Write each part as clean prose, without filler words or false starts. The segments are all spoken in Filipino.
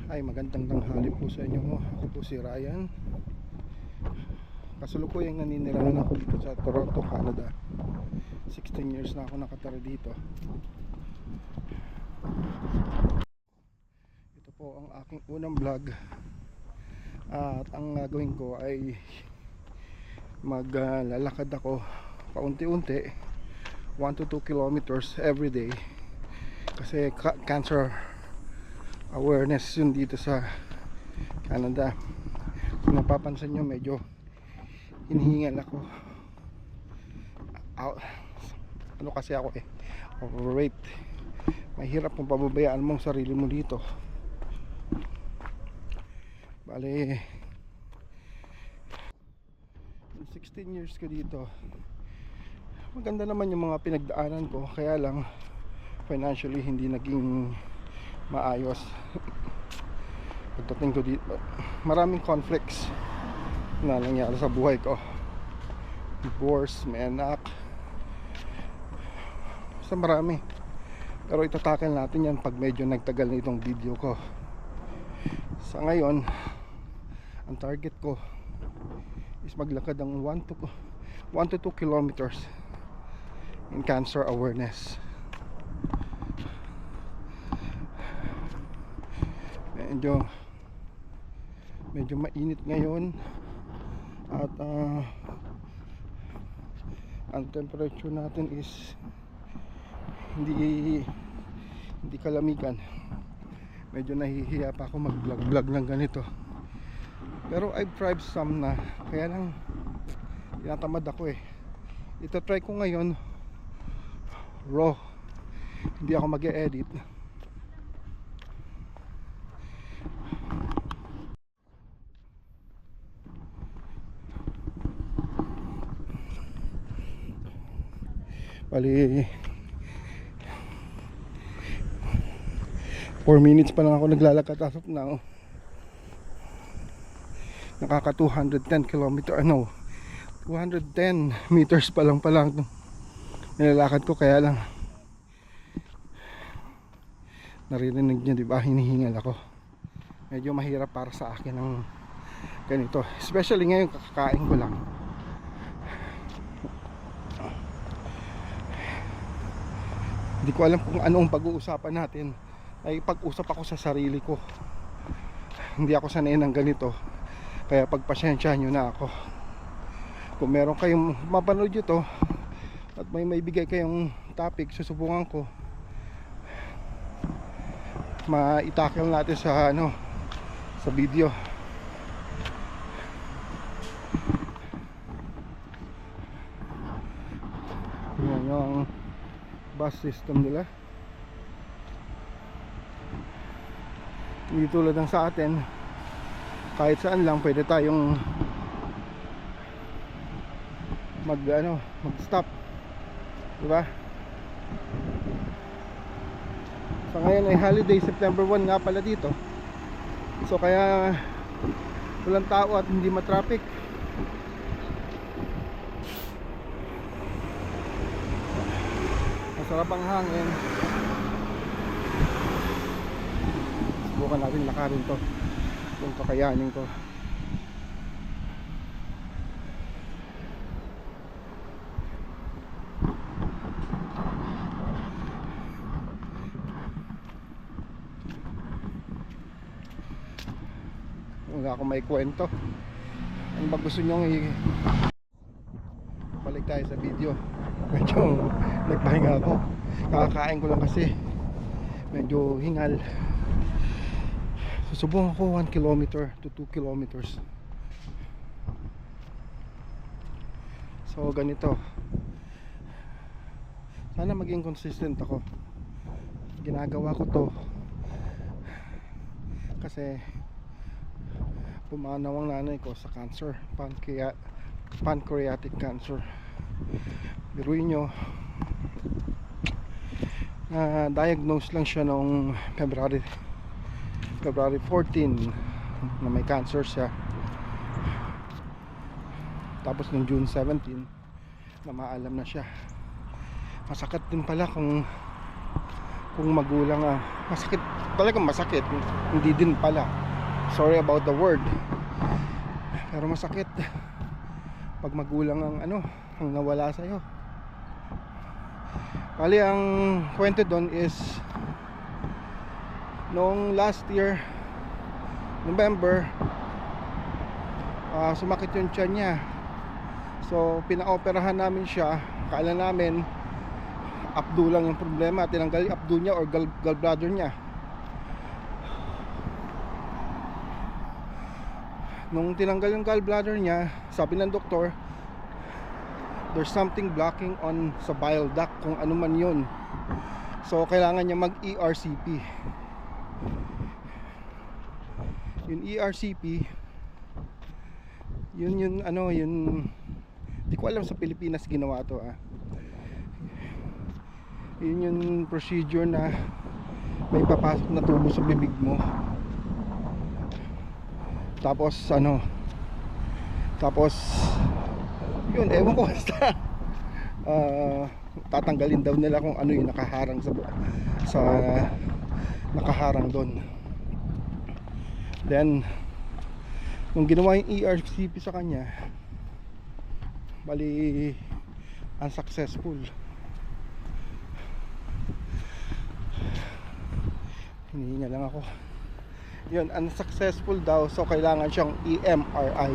Ay, magandang tanghali po sa inyo. Ako po si Ryan. Kasalukuyang naninirahan ako dito sa Toronto, Canada. 16 years na ako nakatira dito. Ito po ang aking unang vlog. At ang gagawin ko ay maglalakad ako paunti-unti 1 to 2 kilometers every day. Kasi cancer awareness yun dito sa Canada. Kung napapansin nyo, medyo hinihingal ako. Ano kasi ako overweight. Mahirap kung pababayaan mong sarili mo dito. Bale 16 years ko dito, maganda naman yung mga pinagdaanan ko, kaya lang financially hindi naging maayos. Pagdating ko dito, maraming conflicts na nangyari sa buhay ko. Divorce, may anak, basta marami. Pero itatakil natin yan pag medyo nagtagal na itong video ko. Sa ngayon, ang target ko is maglakad ng 1 to 2 kilometers in cancer awareness. Medyo mainit ngayon at ang temperature natin is hindi kalamigan. Medyo nahihiya pa ako mag-vlog ng ganito, pero I've tried some na, kaya lang tinatamad ako Ito try ko ngayon raw, hindi ako mag-e-edit. Bali 4 minutes pa lang ako naglalakad as of now. Nakaka 210 meters pa lang nilalakad ko, kaya lang naririnig nyo, diba? Hinihingal ako. Medyo mahirap para sa akin ang ganito, especially ngayon kakakain ko lang. Hindi ko alam kung anong pag-uusapan natin. Ay pag-usap ako sa sarili ko. Hindi ako sanay ng ganito, kaya pagpasensyahan nyo na ako. Kung meron kayong mapanood ito at may bigay kayong topic, susubukan ko maitakil natin sa sa video. Yan yung bus system nila. Hindi tulad ng sa atin, kahit saan lang pwede tayong mag-stop, diba? So ngayon ay holiday, September 1 nga pala dito. So kaya walang tao at hindi matraffic. Masarap ang hangin. Subukan natin lakarin to kung kakayanin ko. Wala akong may kwento. Ano ba gusto nyo balik tayo sa video? Medyo nagpahinga ako, kakakain ko lang kasi medyo hingal. Susubukan ko 1 kilometer to 2 kilometers. So ganito, sana maging consistent ako. Ginagawa ko to kasi pumanaw ang nanay ko sa cancer, pancreatic cancer. Biruin nyo, diagnose lang siya noong February 14 na may cancer siya. Tapos noong June 17 na maalam na siya. Masakit din pala kung kung magulang masakit, talagang masakit, hindi din pala, sorry about the word, pero masakit pag magulang ang ang nawala sa'yo. Bali ang kwento doon is noong last year November, sumakit yung tiyan niya. So pinaoperahan namin siya. Akala namin abdo lang yung problema, tinanggal yung abdo niya or gallbladder niya. Nung tinanggal yung gallbladder niya, sabi ng doktor, there's something blocking on sa bile duct, kung ano man yun. So kailangan niya mag ERCP. Yung ERCP, yun di ko alam sa Pilipinas ginawa to yun yung procedure na may papasok na tubo sa bibig mo, tapos yun, ewan ko basta tatanggalin daw nila kung ano yung nakaharang sa nakaharang doon. Then nung ginawa yung ERCP sa kanya, bali unsuccessful. Hinihinga lang ako. Yun, unsuccessful daw, so kailangan siyang MRI.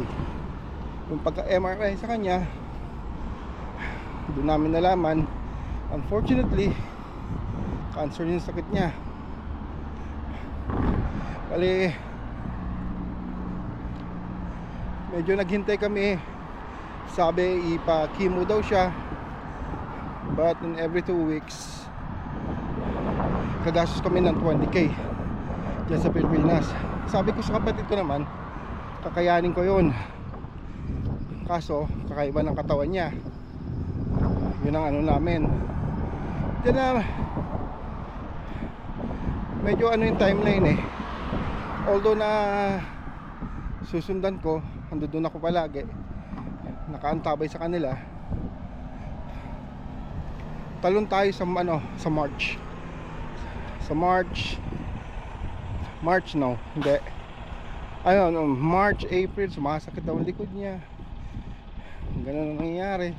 Yung pagka-MRI sa kanya, doon namin nalaman, unfortunately, cancer yung sakit niya. Bali medyo naghintay kami, sabi ipa-chemo daw siya, but in every 2 weeks kagastos kami ng 20k dyan sa Pilipinas. Sabi ko sa kapatid ko naman, kakayanin ko yun, kaso kakaiba ng katawan niya. Yun ang namin. Diyan na medyo yung timeline although na susundan ko, andun ako palagi, nakaantabay sa kanila. Talon tayo sa sa March. Sa March no, hindi. March, April, sumasakit daw ang likod niya. Ganun ang nangyayari.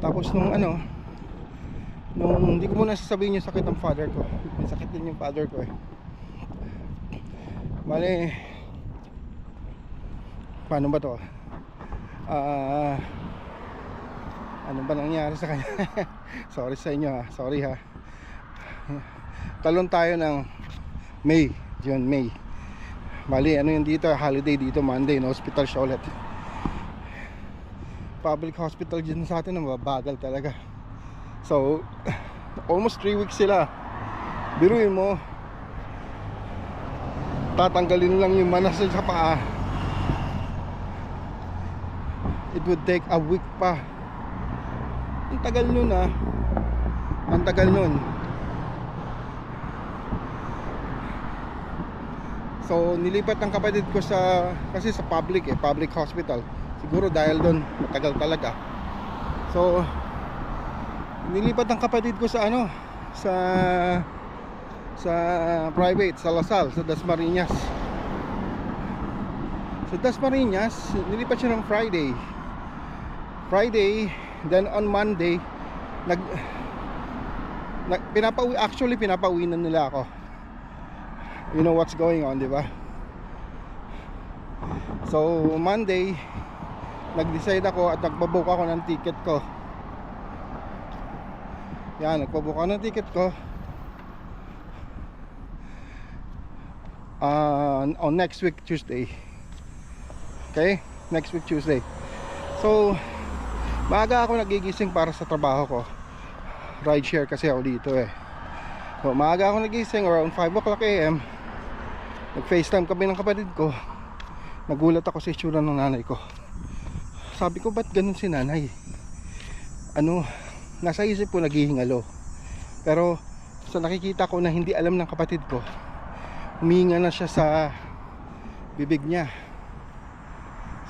Tapos nung hindi ko muna sasabihin yung sakit ng father ko. May sakit din yung father ko Bale, paano ba to? Ano ba nangyari sa kanya? Sorry sa inyo sorry ha. Talon tayo ng May, June, May. Bali, yung dito, holiday dito, Monday, no, hospital siya ulit. Public hospital dyan sa atin, mabagal talaga. So, almost 3 weeks sila. Biruin mo, tatanggalin lang yung manas sa paa. It would take a week pa. Ang tagal nun ang tagal nun. So nilipat ng kapatid ko kasi sa public public hospital. Siguro dahil doon matagal talaga. So nilipat ng kapatid ko sa sa private, sa Lasal, sa Dasmariñas. Sa Dasmariñas nilipat siya ng Friday, then on Monday pinapauwi na nila ako. You know what's going on, di ba? So Monday nag-decide ako at nagpabook ako ng ticket ko. Yan, nagpabook ako ng ticket ko on next week Tuesday. Okay? Next week Tuesday. So maaga ako nagigising para sa trabaho ko. Ride share kasi ako dito So maaga ako nagising around 5 o'clock AM. Nag-FaceTime kami ng kapatid ko. Nagulat ako sa itsura ng nanay ko. Sabi ko, ba't ganun si nanay? Nasa isip ko naghihingalo. Pero sa nakikita ko na hindi alam ng kapatid ko, humihinga na siya sa bibig niya.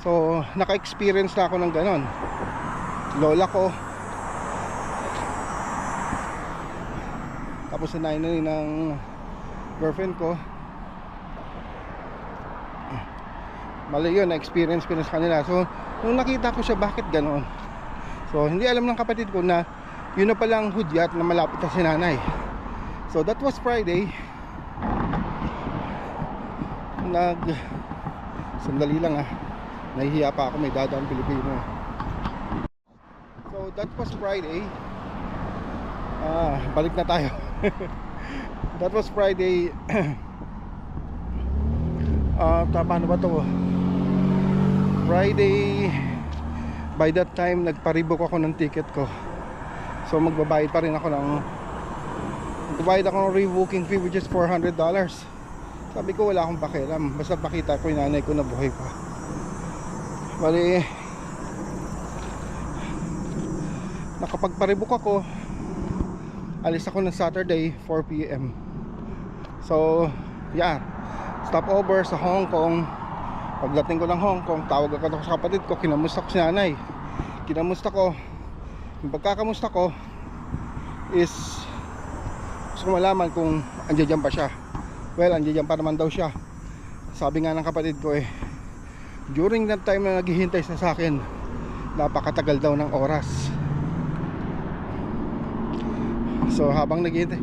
So naka-experience na ako ng ganon. Lola ko, Tapos sinayin na rin ng girlfriend ko. Mali yun, na-experience ko na sa kanila. So nung nakita ko siya, bakit ganon? So hindi alam ng kapatid ko na yun na palang hudyat na malapit na si nanay. So that was Friday. Sandali lang nahihiya pa ako, may dadaan Pilipino. So that was Friday. Balik na tayo. That was Friday. Paano ba to? Friday. By that time nagpa-rebook ako ng ticket ko. So magbabayad pa rin ako ng rebooking fee, which is $400. Sabi ko wala akong pakialam, basta pakita ko yung nanay ko na buhay pa. Bali, nakapagpa-rebook ako. Alis ako ng Saturday 4 PM. So yeah, stopover sa Hong Kong. Pagdating ko ng Hong Kong, tawag ako sa kapatid ko, kinamusta ko si nanay. Kinamusta ko. Yung pagkakamusta ko is gusto ko malaman kung andiyan pa siya. Well, andiyan pa naman daw siya. Sabi nga ng kapatid ko during that time na naghihintay sa akin, napakatagal daw ng oras. So habang naghihintay,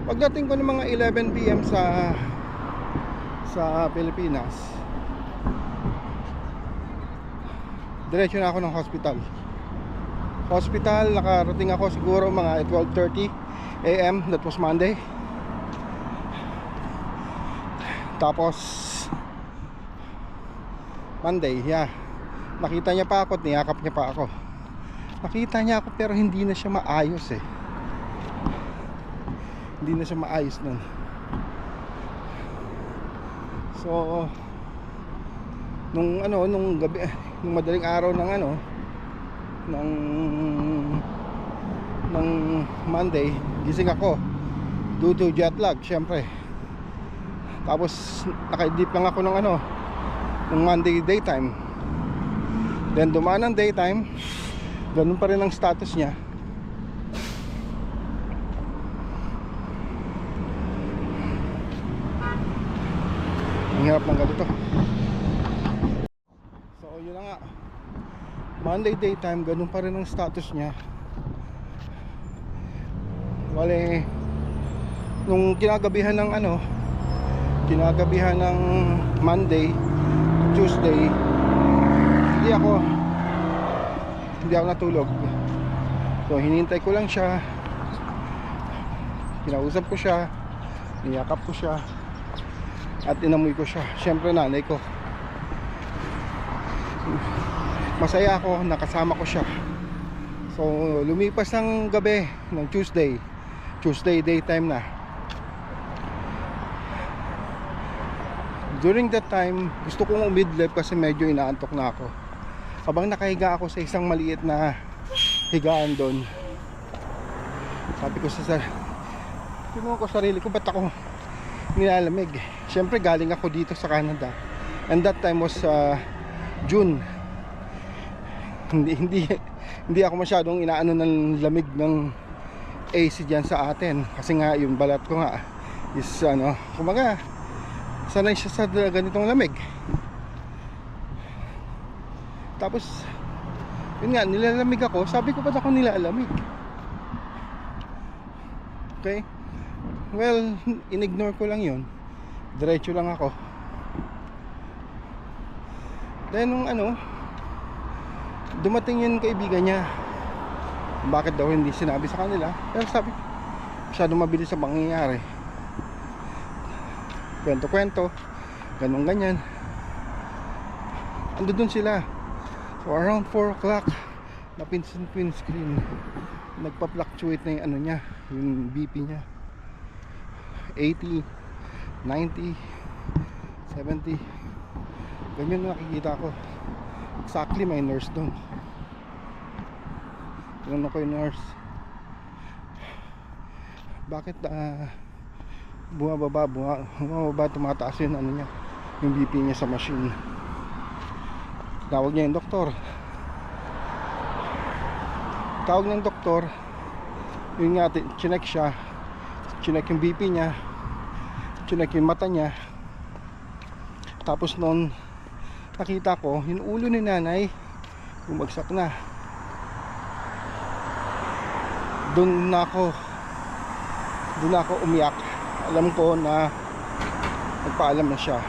pagdating ko ng mga 11 PM sa Pilipinas, diretso na ako ng hospital. Nakarating ako siguro mga 12:30 AM. That was Monday. Tapos Monday, yeah, nakita niya pa ako at niyakap niya pa ako. Nakita niya ako pero hindi na siya maayos Hindi na siya maayos nun. So nung gabi, nung madaling araw ng Monday, gising ako due to jet lag, syempre. Tapos naka-deep lang ako ng Monday daytime. Then dumaan ang daytime, ganun pa rin ang status niya. Ang hirap ng ganito. So yun na nga, Monday daytime, ganun pa rin ang status niya. Wale, nung kinagabihan ng Monday, Tuesday, hindi ako natulog. So hinintay ko lang siya, kinausap ko siya, niyakap ko siya, at inamoy ko siya. Syempre nanay ko. Masaya ako, nakasama ko siya. So lumipas ng gabi ng Tuesday daytime na. During that time, gusto kong umidlip kasi medyo inaantok na ako. Habang nakahiga ako sa isang maliit na higaan doon, sabi ko sarili ko, ba't ako nilalamig? Siyempre galing ako dito sa Canada, and that time was June. Hindi ako masyadong inaano ng lamig ng AC dyan sa atin, kasi nga yung balat ko nga is kumaga sanay siya sa ganitong lamig. Tapos yun nga, nilalamig ako. Sabi ko, ba't ako nilalamig? Okay, well, in-ignore ko lang yun, diretso lang ako. Then nung dumating yung kaibigan niya, bakit daw hindi sinabi sa kanila. Pero sabi, masyadong mabilis sa pangyayari. Kwento-kwento, ganyan. Ando dun sila. So around 4 o'clock, napinsan ko yung screen, nagpa-fluctuate na yung niya, yung BP niya, 80, 90, 70. Ganyan na nakikita ko. Exactly, may nurse dun. Tinanong ko yung nurse, bakit bumababa, tumataas yun niya, yung BP niya sa machine. Tawag niya yung doktor. Yun nga, chinek siya. chinek yung BP niya, chinek yung mata niya. Tapos noon nakita ko yung ulo ni nanay bumagsak na. Doon ako umiyak. Alam ko na nagpaalam na siya.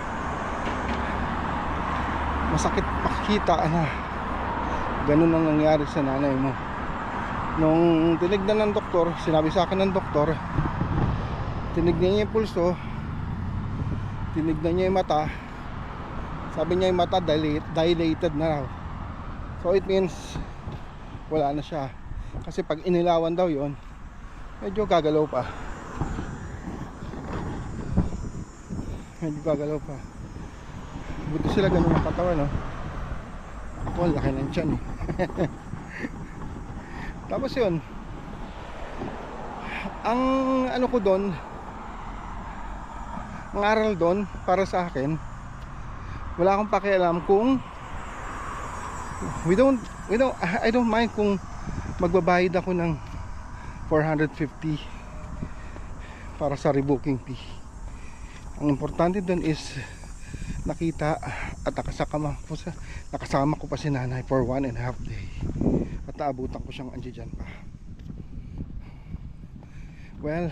Masakit makikita na ganun ang nangyari sa nanay mo. Nung tinignan ng doktor, sinabi sa akin ng doktor, tinignan niya yung pulso, tinignan niya yung mata. Sabi niya yung mata dilated na raw. So it means wala na siya. Kasi pag inilawan daw yon, medyo gagalaw pa. Buti sila ganun ang katawan, no? Ako ang laki ng tiyan eh. Tapos yun, ang ano ko doon, ang aral doon para sa akin, wala akong pakialam kung I don't mind kung magbabayad ako ng 450 para sa rebooking fee. Ang importante doon is nakita at nakasama ko pa si nanay for 1.5 day at naabutan ko siyang andiyan pa. Well,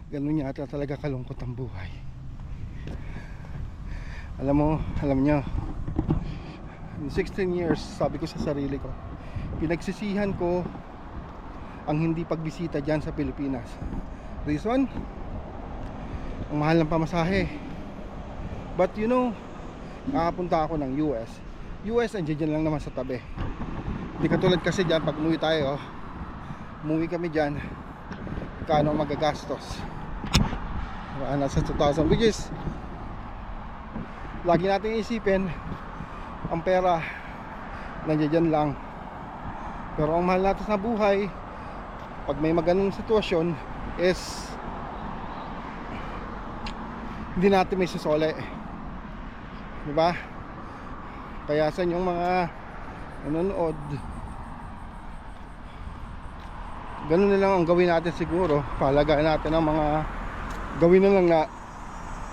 ganun yata talaga kalungkot ang buhay. Alam nyo, in 16 years, sabi ko sa sarili ko, pinagsisihan ko ang hindi pagbisita dyan sa Pilipinas. Reason? Ang mahal ng pamasahe. But you know, nakapunta ako ng US andyan lang naman sa tabi. Hindi katulad kasi dyan, pag umuwi kami dyan, kano magagastos. Nasa 2,000, which is lagi natin isipin, ang pera nandiyan lang. Pero ang mahal natin sa buhay, pag may maganong sitwasyon, is hindi natin may susole, diba? Kaya sa inyong mga nanonood, ganun na lang ang gawin natin siguro. Pahalagaan natin ang mga gawin na lang na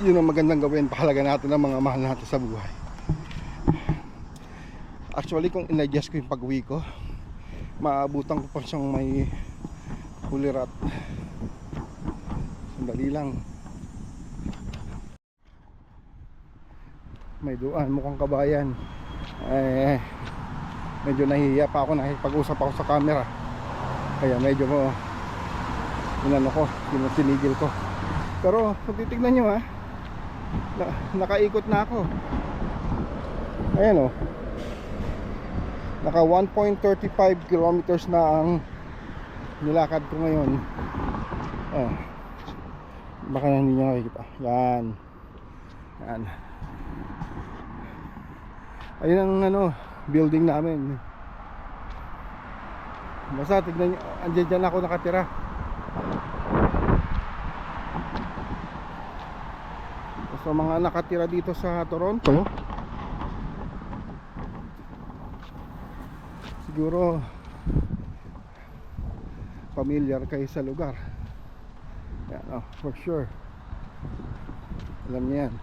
yun ang magandang gawin. Pahalagaan natin ang mga mahal natin sa buhay. Actually, kung in-adjust ko yung pag-uwi ko, maabutan ko pa siyang may hulirat. Sandali lang. May duan, mukhang kabayan. Medyo nahihiya pa ako, nakipag-usap ako sa camera. Kaya medyo tinigil ko. Pero kung titignan nyo nakaikot na ako. Ayan naka 1.35 kilometers na ang nilakad ko ngayon. Baka hindi nyo nakikita. Yan. Ayun ang building namin. Basta tignan nyo, andyan ako nakatira. So mga nakatira dito sa Toronto, siguro familiar kayo sa lugar. Yan, for sure. Alam niyo yan.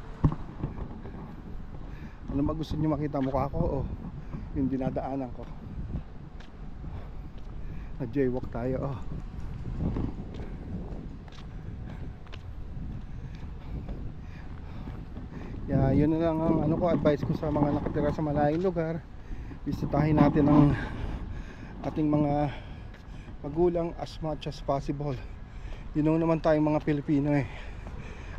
Ano ba gusto niyo makita mukha ko? Yung dinadaanan ko. Nag-jaywalk tayo. Kaya yun na lang ang advice ko sa mga nakatira sa malayong lugar. Bisitahin natin ang ating mga magulang as much as possible. You know naman tayong mga Pilipino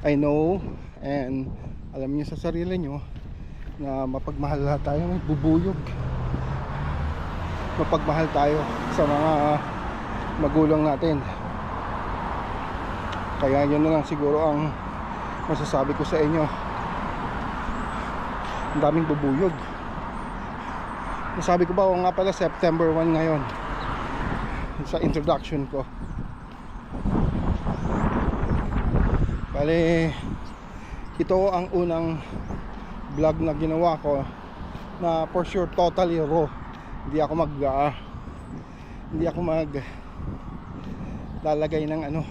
I know, and alam niyo sa sarili niyo na mapagmahal tayo, bubuyog. Mapagmahal tayo sa mga magulang natin. Kaya yun na lang siguro ang masasabi ko sa inyo. Ang daming bubuyog. Nasabi ko ba nga pala September 1 ngayon sa introduction ko. Bale, ito ang unang vlog na ginawa ko na for sure totally raw. Hindi ako mag lalagay ng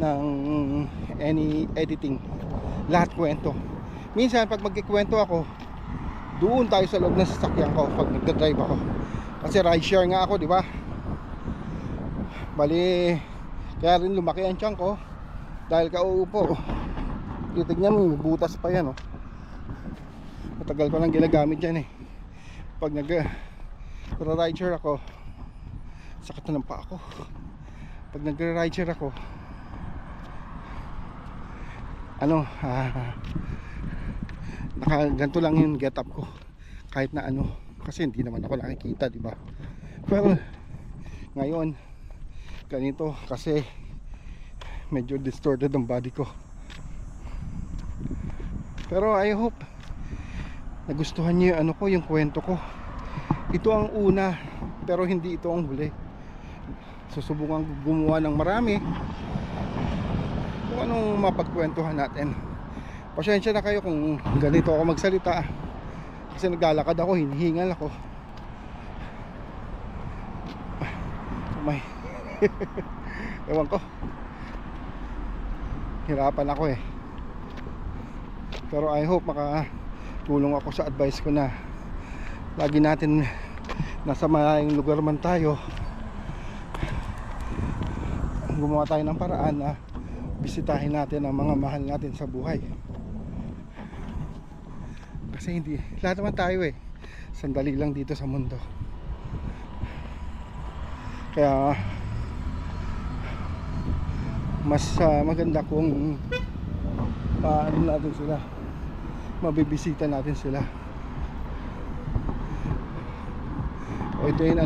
ng any editing. Lahat kwento. Minsan pag magkikwento ako, doon tayo sa loob ng sasakyan ko pag nagdadrive ako. Kasi rideshare nga ako, di ba? Bali, kaya rin lumaki ang tiyan ko dahil kauupo. Titignan mo, may butas pa yan, oh. Matagal ko lang ginagamit yan eh. Pag nag-rideshare ako, sakit na ng paa ko. Pag nag-rideshare ako, ganito lang yung get up ko. Kahit na kasi hindi naman ako nakikita, di ba? Pero ngayon ganito kasi medyo distorted ang body ko. Pero I hope nagustuhan niyo yung kwento ko. Ito ang una, pero hindi ito ang huli. Susubukan gumawa ng marami kung anong mapagkwentuhan natin. Pasensya na kayo kung ganito ako magsalita, kasi naglalakad ako, hinihingal ako. May ewan ko, hirapan ako eh. Pero I hope makatulong ako sa advice ko na lagi natin nasa malayong lugar man tayo, gumawa tayo ng paraan na bisitahin natin ang mga mahal natin sa buhay. Kasi hindi, lahat naman tayo eh, sandali lang dito sa mundo. Kaya mas maganda kung natin sila, mabibisita natin sila. O ito yun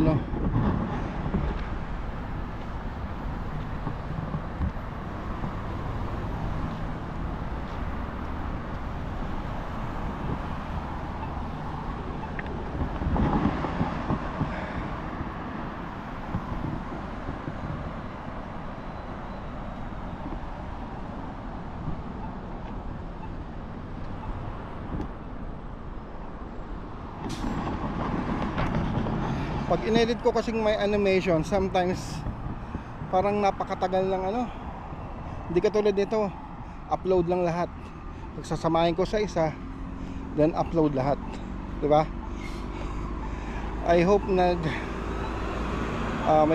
pag inedit ko kasing may animation, sometimes parang napakatagal lang hindi katulad nito, upload lang lahat. Pagsasamahin ko sa isa, then upload lahat, diba? I hope may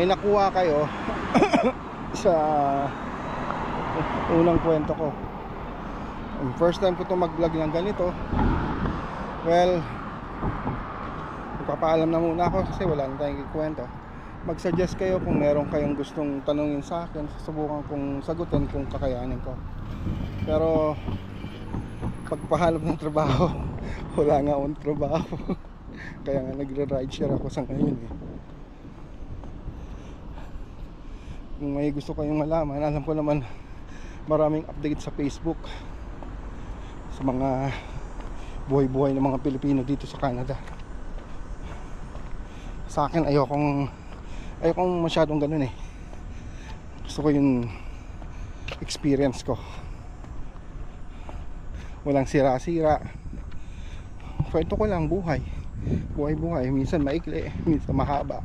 nakuha kayo sa unang kwento ko. First time ko to mag-vlog ng ganito. Well, magpapaalam na muna ako kasi wala na tayong kikwento. Mag-suggest kayo kung meron kayong gustong tanungin sa akin, susubukan kong sagutin kung kakayanin ko. Pero pagpahanap ng trabaho, wala nga akong trabaho. Kaya nga nagre-rideshare ako sa ngayon eh. Kung may gusto kayong malaman, alam ko naman maraming update sa Facebook sa mga buhay-buhay ng mga Pilipino dito sa Canada. Sa akin ayokong masyadong ganun eh. Gusto ko yung experience ko, walang sira-sira. Kwento ko lang buhay, minsan maikli, minsan mahaba.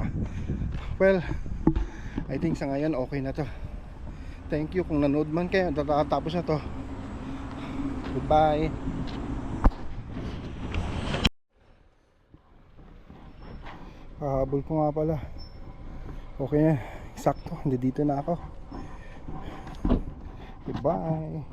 Well, I think sa ngayon okay na to. Thank you kung nanood man kayo. Tatapos na to. Goodbye. Habol ko nga pala. Okay na, sakto, hindi dito na ako. Goodbye.